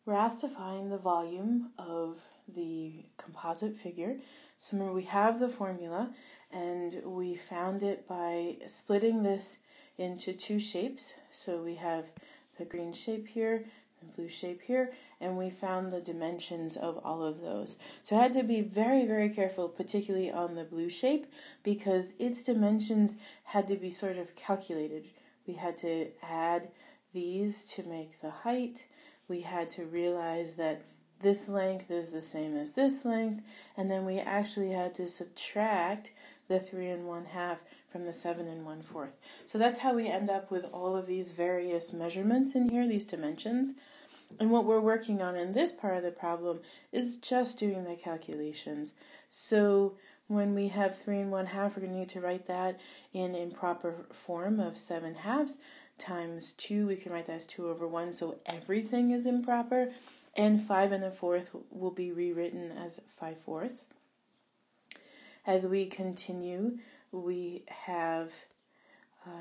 We're asked to find the volume of the composite figure. So remember, we have the formula, and we found it by splitting this into two shapes. So we have the green shape here, the blue shape here, and we found the dimensions of all of those. So I had to be very, very careful, particularly on the blue shape, because its dimensions had to be sort of calculated. We had to add these to make the height. We had to realize that this length is the same as this length, and then we actually had to subtract the 3 1/2 from the 7 1/4. So that's how we end up with all of these various measurements in here, these dimensions. And what we're working on in this part of the problem is just doing the calculations. So when we have 3 1/2, we're going to need to write that in improper form of 7/2 times 2. We can write that as 2/1, so everything is improper. And 5 1/4 will be rewritten as 5/4. As we continue, we have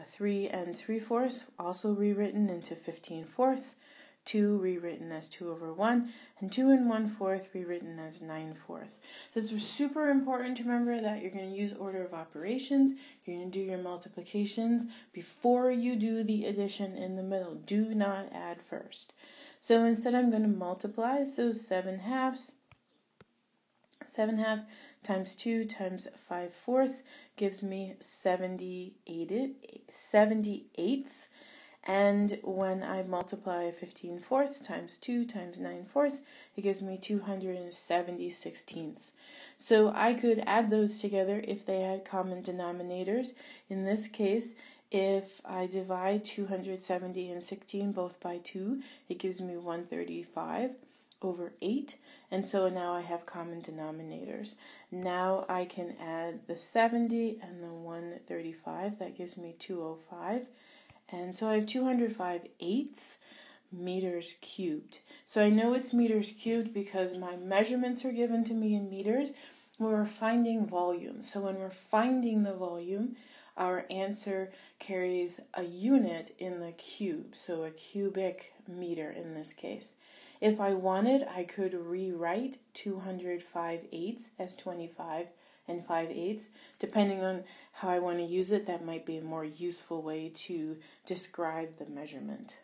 3 3/4 also rewritten into 15/4, 2 rewritten as 2/1, and 2 1/4 rewritten as 9/4. This is super important to remember that you're going to use order of operations. You're going to do your multiplications before you do the addition in the middle. Do not add first. So instead I'm going to multiply, so 7/2 times 2 times 5/4 gives me 78. And when I multiply 15/4 times 2 times 9/4, it gives me 270/16. So I could add those together if they had common denominators. In this case, if I divide 270 and 16 both by 2, it gives me 135/8. And so now I have common denominators. Now I can add the 70 and the 135. That gives me 205. And so I have 205/8 meters cubed. So I know it's meters cubed because my measurements are given to me in meters. We're finding volume. So when we're finding the volume, our answer carries a unit in the cube, so a cubic meter in this case. If I wanted, I could rewrite 205/8 as 25 5/8. Depending on how I want to use it, that might be a more useful way to describe the measurement.